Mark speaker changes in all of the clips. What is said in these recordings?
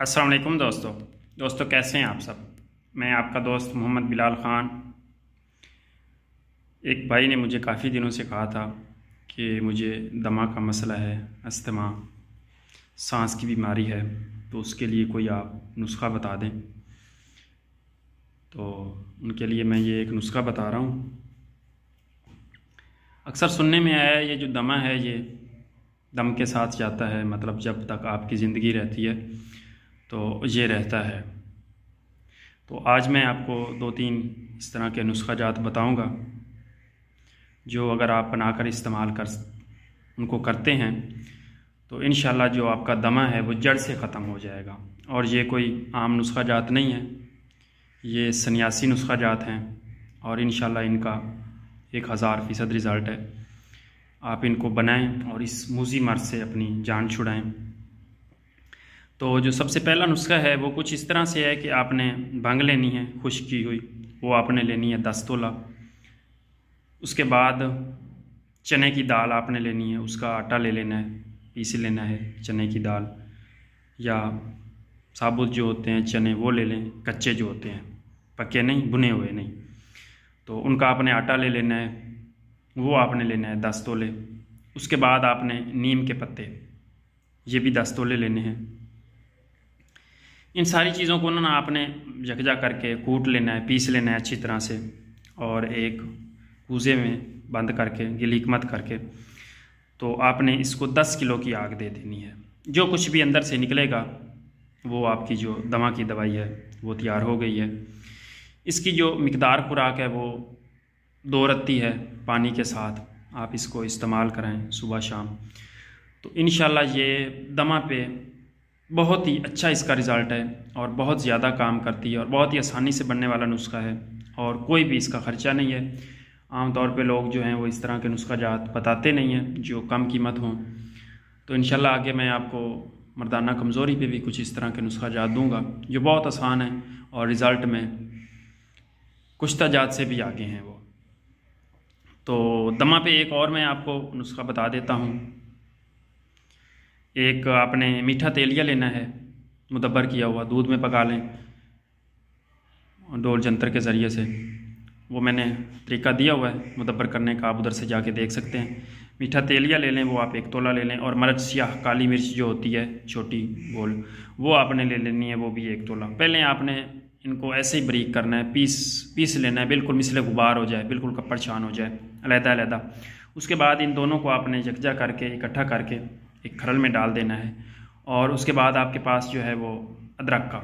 Speaker 1: अस्सलाम वालेकुम दोस्तों कैसे हैं आप सब। मैं आपका दोस्त मोहम्मद बिलाल ख़ान। एक भाई ने मुझे काफ़ी दिनों से कहा था कि मुझे दमा का मसला है, अस्थमा, सांस की बीमारी है, तो उसके लिए कोई आप नुस्खा बता दें। तो उनके लिए मैं ये एक नुस्खा बता रहा हूँ। अक्सर सुनने में आया है ये जो दमा है ये दम के साथ जाता है, मतलब जब तक आपकी ज़िंदगी रहती है तो ये रहता है। तो आज मैं आपको 2-3 इस तरह के नुस्खा जात बताऊँगा जो अगर आप बनाकर इस्तेमाल कर उनको करते हैं तो इंशाल्लाह जो आपका दमा है वो जड़ से ख़त्म हो जाएगा। और ये कोई आम नुस्खा जात नहीं है, ये सन्यासी नुस्खा जात हैं और इंशाल्लाह इनका 1000% रिज़ल्ट है। आप इनको बनाएं और इस मूजी मर्ज़ से अपनी जान छुड़ाएं। तो जो सबसे पहला नुस्खा है वो कुछ इस तरह से है कि आपने भंग लेनी है खुश्क की हुई, वो आपने लेनी है 10 तोला। उसके बाद चने की दाल आपने लेनी है, उसका आटा ले लेना है, पीस लेना है चने की दाल, या साबुत जो होते हैं चने वो ले लें, कच्चे जो होते हैं, पके नहीं, भुने हुए नहीं। तो उनका आपने आटा ले लेना है, वो आपने लेना है 10 तोले। उसके बाद आपने नीम के पत्ते, ये भी 10 तोले लेने हैं। इन सारी चीज़ों को ना आपने यकजा करके कूट लेना है, पीस लेना है अच्छी तरह से, और एक कूजे में बंद करके गिलीक मत करके तो आपने इसको 10 किलो की आग दे देनी है। जो कुछ भी अंदर से निकलेगा वो आपकी जो दमा की दवाई है वो तैयार हो गई है। इसकी जो मिकदार खुराक है वो 2 रत्ती है पानी के साथ। आप इसको इस्तेमाल करें सुबह शाम, तो इंशाल्लाह ये दमा पे बहुत ही अच्छा इसका रिज़ल्ट है और बहुत ज़्यादा काम करती है और बहुत ही आसानी से बनने वाला नुस्खा है और कोई भी इसका ख़र्चा नहीं है। आम तौर पे लोग जो हैं वो इस तरह के नुस्खा जात बताते नहीं हैं जो कम कीमत हों। तो इंशाल्लाह आगे मैं आपको मर्दाना कमज़ोरी पे भी कुछ इस तरह के नुस्खा जात दूँगा जो बहुत आसान है और रिज़ल्ट में कुश्ता जात से भी आगे हैं वो। तो दमा पे एक और मैं आपको नुस्खा बता देता हूँ। एक आपने मीठा तेलिया लेना है, मुदब्बर किया हुआ, दूध में पका लें डोल जंतर के ज़रिए से। वो मैंने तरीका दिया हुआ है मुदब्बर करने का, आप उधर से जाके देख सकते हैं। मीठा तेलिया ले लें, वो आप 1 तोला ले लें, और मर्च स्याह काली मिर्च जो होती है छोटी गोल, वो आपने ले लेनी है, वो भी 1 तोला। पहले आपने इनको ऐसे ही बारीक करना है, पीस लेना है, बिल्कुल मिसले गुबार हो जाए, बिल्कुल कपड़ छान हो जाए, अलहदा। उसके बाद इन दोनों को आपने यकजा करके इकट्ठा करके एक खरल में डाल देना है। और उसके बाद आपके पास जो है वो अदरक का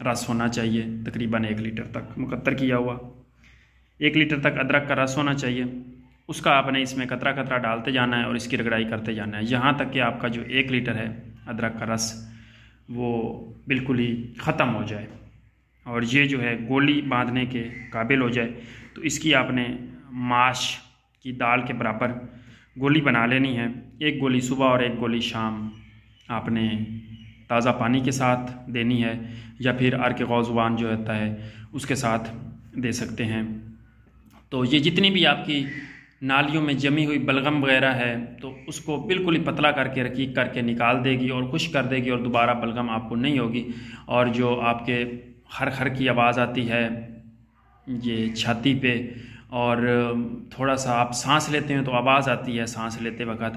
Speaker 1: रस होना चाहिए, तकरीबन 1 लीटर तक मुकत्तर किया हुआ, 1 लीटर तक अदरक का रस होना चाहिए। उसका आपने इसमें कतरा कतरा डालते जाना है और इसकी रगड़ाई करते जाना है यहाँ तक कि आपका जो 1 लीटर है अदरक का रस वो बिल्कुल ही ख़त्म हो जाए और ये जो है गोली बांधने के काबिल हो जाए। तो इसकी आपने माश की दाल के बराबर गोली बना लेनी है। 1 गोली सुबह और 1 गोली शाम आपने ताज़ा पानी के साथ देनी है, या फिर अर्क गौज़वान जो होता है उसके साथ दे सकते हैं। तो ये जितनी भी आपकी नालियों में जमी हुई बलगम वगैरह है तो उसको बिल्कुल ही पतला करके रकीक करके निकाल देगी और खुश कर देगी, और दोबारा बलगम आपको नहीं होगी। और जो आपके खर की आवाज़ आती है ये छाती पे, और थोड़ा सा आप सांस लेते हैं तो आवाज़ आती है सांस लेते वक्त,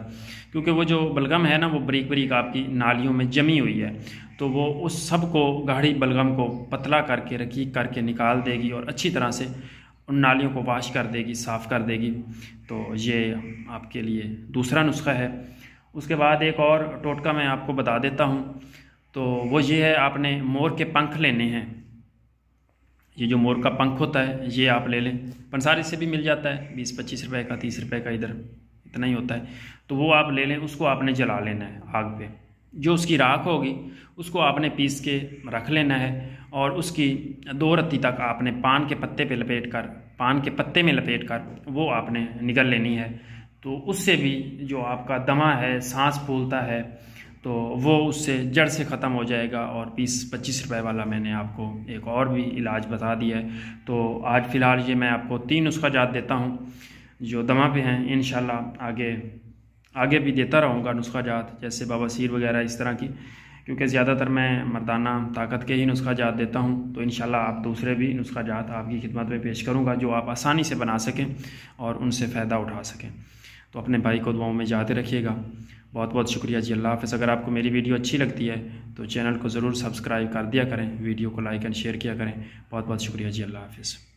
Speaker 1: क्योंकि वो जो बलगम है ना वो बारीक बारीक आपकी नालियों में जमी हुई है, तो वो उस सब को गाढ़ी बलगम को पतला करके रकीक करके निकाल देगी और अच्छी तरह से उन नालियों को वाश कर देगी, साफ़ कर देगी। तो ये आपके लिए दूसरा नुस्खा है। उसके बाद एक और टोटका मैं आपको बता देता हूँ, तो वो ये है, आपने मोर के पंख लेने हैं। ये जो मोर का पंख होता है ये आप ले लें, पंसारी से भी मिल जाता है, 20-25 रुपए का, 30 रुपए का, इधर इतना ही होता है। तो वो आप ले लें, उसको आपने जला लेना है आग पे। जो उसकी राख होगी उसको आपने पीस के रख लेना है, और उसकी 2 रत्ती तक आपने पान के पत्ते में लपेट कर वो आपने निगल लेनी है। तो उससे भी जो आपका दमा है, सांस फूलता है, तो वो उससे जड़ से ख़त्म हो जाएगा। और 20-25 रुपए वाला मैंने आपको एक और भी इलाज बता दिया है। तो आज फ़िलहाल ये मैं आपको 3 नुस्खा जात देता हूँ जो दमा पे हैं। इंशाल्लाह आगे भी देता रहूँगा नुस्खा जात, जैसे बवासीर वगैरह इस तरह की, क्योंकि ज़्यादातर मैं मर्दाना ताकत के ही नुस्खा जात देता हूँ। तो इंशाल्लाह आप दूसरे भी नुस्खा जात आपकी खिदमत में पेश करूँगा जो आप आसानी से बना सकें और उनसे फ़ायदा उठा सकें। तो अपने भाई को दुआओं में याद रखिएगा। बहुत बहुत शुक्रिया जी। अल्लाह हाफ़िज़। अगर आपको मेरी वीडियो अच्छी लगती है तो चैनल को ज़रूर सब्सक्राइब कर दिया करें, वीडियो को लाइक एंड शेयर किया करें। बहुत बहुत शुक्रिया जी। अल्लाह हाफ़िज़।